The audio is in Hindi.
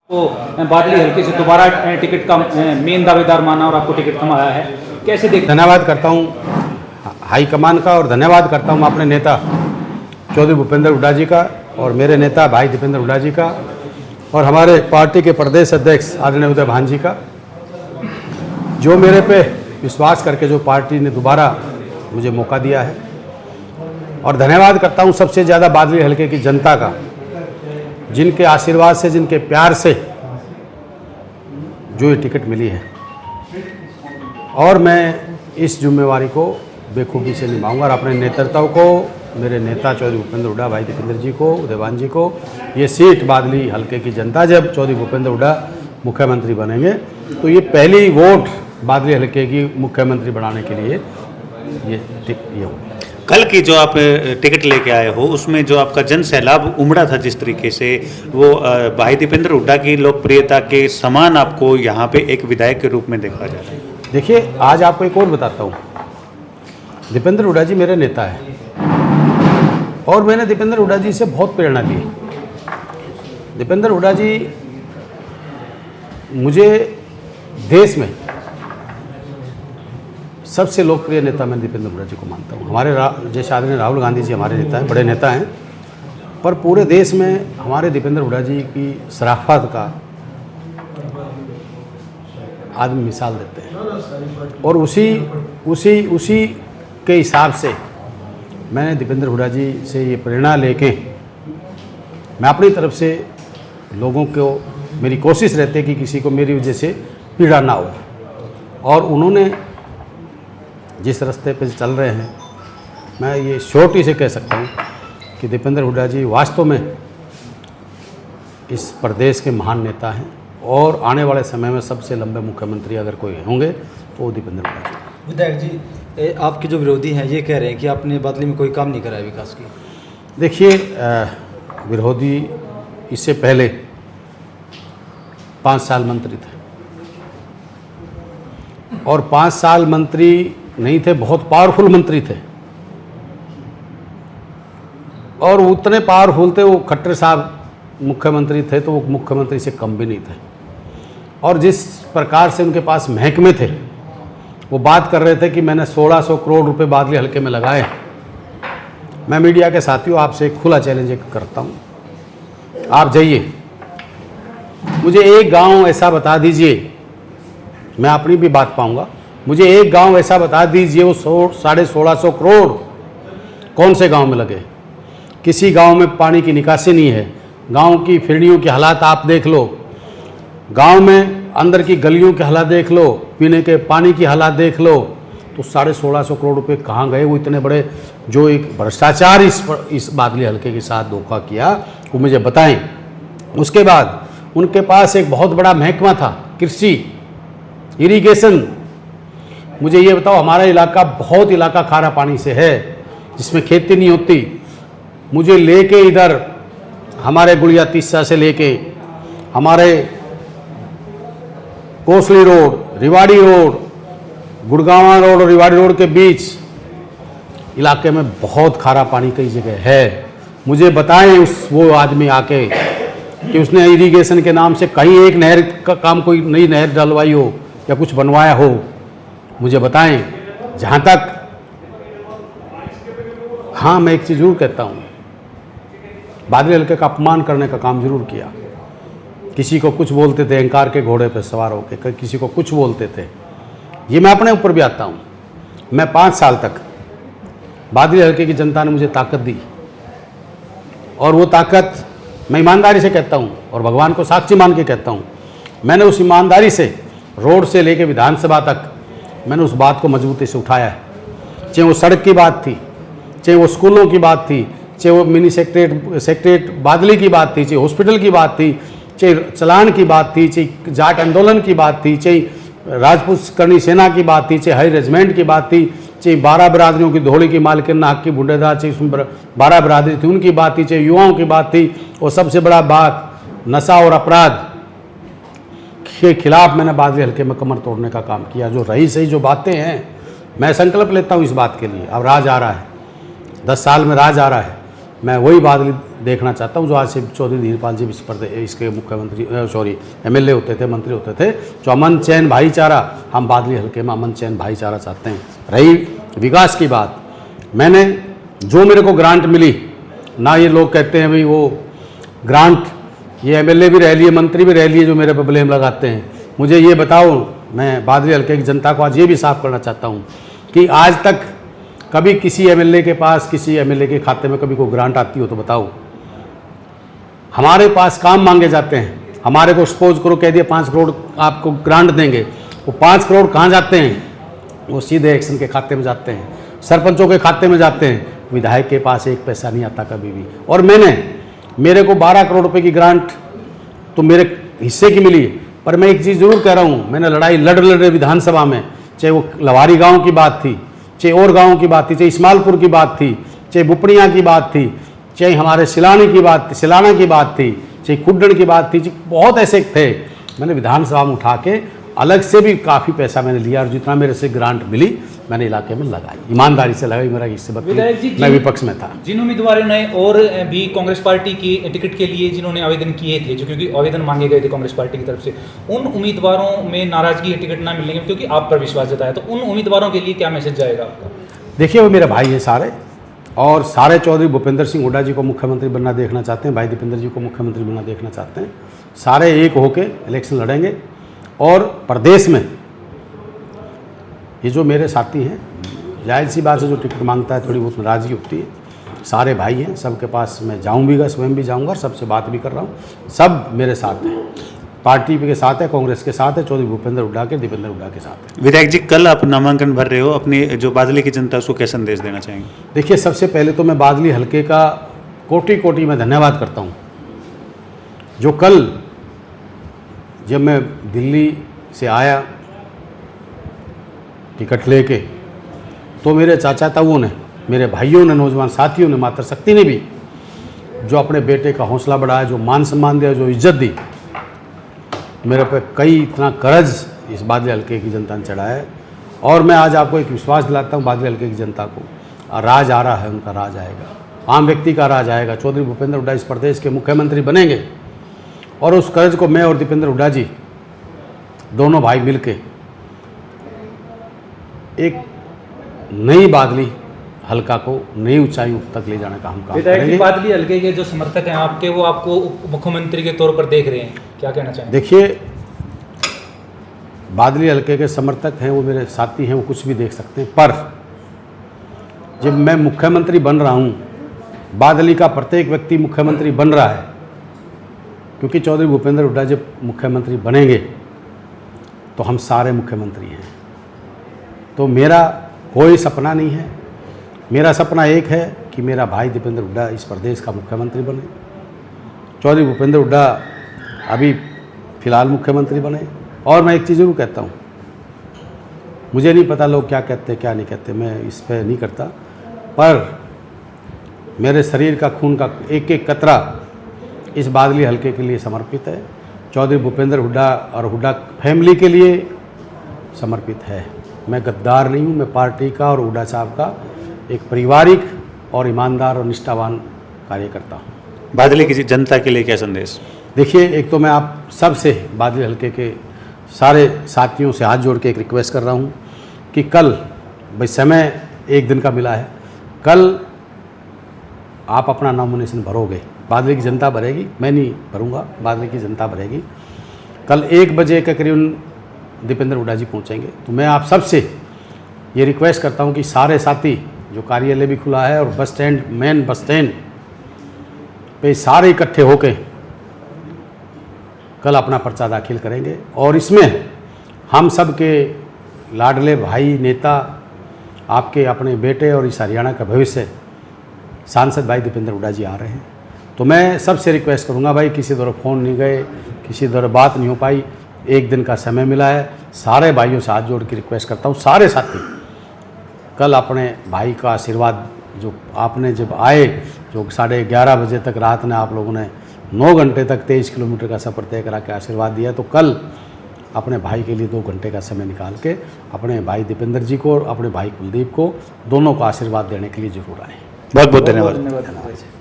तो बादली हल्के से दोबारा टिकट का मेन दावेदार माना और आपको टिकट कम आया है, कैसे देख? धन्यवाद करता हूँ हाईकमान का और धन्यवाद करता हूँ अपने नेता चौधरी भूपेंद्र हुड्डा जी का और मेरे नेता भाई दीपेंद्र हुड्डा जी का और हमारे पार्टी के प्रदेश अध्यक्ष आदरणीय उदय भान जी का, जो मेरे पे विश्वास करके जो पार्टी ने दोबारा मुझे मौका दिया है। और धन्यवाद करता हूँ सबसे ज़्यादा बादली हल्के की जनता का, जिनके आशीर्वाद से, जिनके प्यार से जो ये टिकट मिली है। और मैं इस जिम्मेवारी को बेखूबी से निभाऊंगा और अपने नेतृत्व को, मेरे नेता चौधरी भूपेंद्र हुड्डा भाई दीपेंद्र जी को, उदयवान जी को, ये सीट बादली हल्के की जनता, जब चौधरी भूपेंद्र हुड्डा मुख्यमंत्री बनेंगे तो ये पहली वोट बादली हल्के की मुख्यमंत्री बनाने के लिए ये हो। कल की जो आप टिकट लेके आए हो उसमें जो आपका जन सैलाब उमड़ा था, जिस तरीके से वो भाई दीपेंद्र हुड्डा की लोकप्रियता के समान आपको यहाँ पे एक विधायक के रूप में देखा जाता है। देखिए, आज आपको एक और बताता हूँ। दीपेंद्र हुड्डा जी मेरे नेता हैं और मैंने दीपेंद्र हुड्डा जी से बहुत प्रेरणा ली। दीपेंद्र हुड्डा जी मुझे देश में सबसे लोकप्रिय नेता मैं दीपेंद्र हुड्डा जी को मानता हूँ। हमारे जैसे आदरणीय राहुल गांधी जी हमारे नेता हैं, बड़े नेता हैं, पर पूरे देश में हमारे दीपेंद्र हुड्डा जी की शराफत का आदमी मिसाल देते हैं। और उसी के हिसाब से मैंने दीपेंद्र हुड्डा जी से ये प्रेरणा लेके मैं अपनी तरफ से लोगों को, मेरी कोशिश रहती है कि किसी को मेरी वजह से पीड़ा ना हो। और उन्होंने जिस रास्ते पे चल रहे हैं, मैं ये छोटी से कह सकता हूँ कि दीपेंद्र हुड्डा जी वास्तव में इस प्रदेश के महान नेता हैं और आने वाले समय में सबसे लंबे मुख्यमंत्री अगर कोई होंगे तो वो दीपेंद्र हुड्डा जी। विधायक जी, आपके जो विरोधी हैं ये कह रहे हैं कि आपने बादली में कोई काम नहीं कराया विकास की। देखिए, विरोधी इससे पहले 5 साल मंत्री थे और 5 साल मंत्री नहीं थे, बहुत पावरफुल मंत्री थे। और उतने पावरफुल थे, वो खट्टर साहब मुख्यमंत्री थे तो वो मुख्यमंत्री से कम भी नहीं थे। और जिस प्रकार से उनके पास महकमे थे, वो बात कर रहे थे कि मैंने 1600 करोड़ रुपए बादली हल्के में लगाए। मैं मीडिया के साथियों आपसे एक खुला चैलेंज करता हूँ, आप जाइए, मुझे एक गांव ऐसा बता दीजिए, मैं अपनी भी बात पाऊंगा, मुझे एक गांव ऐसा बता दीजिए वो 1650 करोड़ कौन से गांव में लगे। किसी गांव में पानी की निकासी नहीं है, गांव की फिरनियों के हालात आप देख लो, गांव में अंदर की गलियों के हालात देख लो, पीने के पानी की हालात देख लो, तो 1650 करोड़ रुपए कहाँ गए? वो इतने बड़े जो एक भ्रष्टाचार इस बादली हल्के के साथ धोखा किया, वो मुझे बताएं। उसके बाद उनके पास एक बहुत बड़ा महकमा था, कृषि, इरिगेशन। मुझे ये बताओ, हमारा इलाका बहुत इलाका खारा पानी से है जिसमें खेती नहीं होती। मुझे लेके इधर हमारे गुड़िया तीसा से लेके हमारे Kosli road, Rewari road, Gurgaon road और रिवाड़ी रोड के बीच इलाके में बहुत खारा पानी कई जगह है। मुझे बताएं वो आदमी आके कि उसने इरिगेशन के नाम से कहीं एक नहर का काम, कोई नई नहर डलवाई हो या कुछ बनवाया हो, मुझे बताएं। जहाँ तक, हाँ, मैं एक चीज़ जरूर कहता हूँ, बादली हल्के का अपमान करने का काम जरूर किया। किसी को कुछ बोलते थे, अहंकार के घोड़े पर सवार होकर किसी को कुछ बोलते थे। ये मैं अपने ऊपर भी आता हूँ। मैं 5 साल तक बादली हल्के की जनता ने मुझे ताकत दी और वो ताकत मैं ईमानदारी से कहता हूँ और भगवान को साक्षी मान के कहता हूँ, मैंने उस ईमानदारी से रोड से लेके विधानसभा तक मैंने उस बात को मजबूती से उठाया है। चाहे वो सड़क की बात थी, चाहे वो स्कूलों की बात थी, चाहे वो मिनी सेक्रेटरीट बादली की बात थी, चाहे हॉस्पिटल की बात थी, चाहे चलान की बात थी, चाहे जाट आंदोलन की बात थी, चाहे राजपूत करनी सेना की बात थी, चाहे हाई रेजिमेंट की बात थी, चाहे 12 बिरादरियों की धोड़ी की मालकिन हक की बूढ़ेदार, चाहे उसमें 12 बिरादरी थी उनकी बात थी, चाहे युवाओं की बात थी, और सबसे बड़ा बात नशा और अपराध के खिलाफ मैंने बादली हल्के में कमर तोड़ने का काम किया। जो रही सही जो बातें हैं, मैं संकल्प लेता हूँ इस बात के लिए। अब राज आ रहा है, 10 साल में राज आ रहा है। मैं वही बादली देखना चाहता हूँ जो आज से चौधरी धीरपाल जी इसके मुख्यमंत्री एमएलए होते थे, मंत्री होते थे। जो अमन चैन भाईचारा, हम बादली हल्के में अमन चैन भाईचारा चाहते हैं। रही विकास की बात, मैंने जो मेरे को ग्रांट मिली ना, ये लोग कहते हैं भाई वो ग्रांट, ये एमएलए भी रह लिए, मंत्री भी रह लिए जो मेरे पर ब्लेम लगाते हैं। मुझे ये बताओ, मैं बादली हल्के की जनता को आज ये भी साफ करना चाहता हूँ कि आज तक कभी किसी एमएलए के पास, किसी एमएलए के खाते में कभी कोई ग्रांट आती हो तो बताओ। हमारे पास काम मांगे जाते हैं, हमारे को सपोज करो कह दिया 5 करोड़ आपको ग्रांट देंगे, वो 5 करोड़ कहाँ जाते हैं? वो सीधे एक्शन के खाते में जाते हैं, सरपंचों के खाते में जाते हैं, विधायक के पास एक पैसा नहीं आता कभी भी। और मेरे को 12 करोड़ रुपए की ग्रांट तो मेरे हिस्से की मिली, पर मैं एक चीज़ ज़रूर कह रहा हूँ, मैंने लड़ाई लड़ विधानसभा में, चाहे वो लवारी गांव की बात थी, चाहे और गांव की बात थी, चाहे इस्मालपुर की बात थी, चाहे बुपड़ियाँ की बात थी, चाहे हमारे सिलाना की बात थी, चाहे खुड्डण की बात थी, बहुत ऐसे थे। मैंने विधानसभा में उठा के अलग से भी काफ़ी पैसा मैंने लिया और जितना मेरे से ग्रांट मिली मैंने इलाके में लगाई, ईमानदारी से लगाई। मेरा इससे मैं विपक्ष में था। जिन उम्मीदवारों ने और भी कांग्रेस पार्टी की टिकट के लिए जिन्होंने आवेदन किए थे, जो क्योंकि आवेदन मांगे गए थे कांग्रेस पार्टी की तरफ से, उन उम्मीदवारों में नाराजगी है टिकट ना मिलने में, क्योंकि आप पर विश्वास जताया, तो उन उम्मीदवारों के लिए क्या मैसेज जाएगा आपका? देखिए, वो मेरे भाई हैं सारे, और सारे चौधरी भूपेंद्र सिंह हुड्डा जी को मुख्यमंत्री बनना देखना चाहते हैं, भाई दीपेंद्र जी को मुख्यमंत्री बनना देखना चाहते हैं। सारे एक होके इलेक्शन लड़ेंगे। और प्रदेश में ये जो मेरे साथी हैं, जाहिर सी बात है, जो टिकट मांगता है थोड़ी बहुत नाराजगी होती है। सारे भाई हैं, सबके पास मैं जाऊँगा, स्वयं भी जाऊँगा, सबसे बात भी कर रहा हूँ, सब मेरे साथ हैं, पार्टी के साथ है, कांग्रेस के साथ है, चौधरी भूपेंद्र हुड्डा के, दीपेंद्र हुड्डा के साथ है। विधायक जी, कल आप नामांकन भर रहे हो, अपनी जो बादली की जनता उसको क्या संदेश देना चाहेंगे? देखिए, सबसे पहले तो मैं बादली हल्के का कोटि कोटि में धन्यवाद करता हूँ। जो कल जब मैं दिल्ली से आया टिकट लेके, तो मेरे चाचा ताऊओं ने, मेरे भाइयों ने, नौजवान साथियों ने, मातृ शक्ति ने भी जो अपने बेटे का हौसला बढ़ाया, जो मान सम्मान दिया, जो इज्जत दी, मेरे पे कई इतना कर्ज इस बादली हल्के की जनता ने चढ़ाया है। और मैं आज आपको एक विश्वास दिलाता हूँ बादली हल्के की जनता को, राज आ रहा है, उनका राज आएगा, आम व्यक्ति का राज आएगा। चौधरी भूपेंद्र हुड्डा इस प्रदेश के मुख्यमंत्री बनेंगे और उस कर्ज को मैं और दीपेंद्र हुड्डा जी दोनों भाई मिलके एक नई बादली हल्का को नई ऊंचाइयों तक ले जाने का हम काम करेंगे। बादली हल्के के जो समर्थक हैं आपके, वो आपको मुख्यमंत्री के तौर पर देख रहे हैं, क्या कहना चाहेंगे? देखिए, बादली हल्के के समर्थक हैं, वो मेरे साथी हैं, वो कुछ भी देख सकते हैं, पर जब मैं मुख्यमंत्री बन रहा हूँ, बादली का प्रत्येक व्यक्ति मुख्यमंत्री बन रहा है, क्योंकि चौधरी भूपेंद्र हुड्डा जब मुख्यमंत्री बनेंगे तो हम सारे मुख्यमंत्री हैं। तो मेरा कोई सपना नहीं है, मेरा सपना एक है कि मेरा भाई दीपेंद्र हुड्डा इस प्रदेश का मुख्यमंत्री बने, चौधरी भूपेंद्र हुड्डा अभी फ़िलहाल मुख्यमंत्री बने। और मैं एक चीज़ ज़रूर कहता हूँ, मुझे नहीं पता लोग क्या कहते हैं क्या नहीं कहते, मैं इस पर नहीं करता, पर मेरे शरीर का खून का एक एक कतरा इस बादली हल्के के लिए समर्पित है, चौधरी भूपेंद्र हुड्डा और हुड्डा फैमिली के लिए समर्पित है। मैं गद्दार नहीं हूँ, मैं पार्टी का और हुड्डा साहब का एक पारिवारिक और ईमानदार और निष्ठावान कार्यकर्ता हूँ। बादली की जनता के लिए क्या संदेश? देखिए, एक तो मैं आप सबसे बादली हल्के के सारे साथियों से हाथ जोड़ के एक रिक्वेस्ट कर रहा हूँ कि कल, भाई समय एक दिन का मिला है, कल आप अपना नॉमिनेशन भरोगे, बादली की जनता भरेगी, मैं नहीं भरूंगा, बादली की जनता भरेगी। कल 1 बजे के करीब दीपेंद्र हुड्डा जी पहुंचेंगे। तो मैं आप सबसे ये रिक्वेस्ट करता हूं कि सारे साथी, जो कार्यालय भी खुला है और bus stand, main bus stand पे सारे इकट्ठे होके कल अपना पर्चा दाखिल करेंगे। और इसमें हम सब के लाडले भाई नेता, आपके अपने बेटे और इस हरियाणा का भविष्य सांसद भाई दीपेंद्र हुड्डा जी आ रहे हैं। तो मैं सबसे रिक्वेस्ट करूंगा, भाई किसी द्वारा फ़ोन नहीं गए, किसी द्वारा बात नहीं हो पाई, 1 दिन का समय मिला है, सारे भाइयों से हाथ जोड़ के रिक्वेस्ट करता हूँ, सारे साथी कल अपने भाई का आशीर्वाद, जो आपने जब आए, जो 11:30 बजे तक रात ने आप लोगों ने 9 घंटे तक 23 किलोमीटर का सफ़र तय करा के आशीर्वाद दिया, तो कल अपने भाई के लिए 2 घंटे का समय निकाल के अपने भाई दीपेंद्र जी को और अपने भाई कुलदीप को, दोनों को आशीर्वाद देने के लिए जरूर आए। बहुत बहुत धन्यवाद।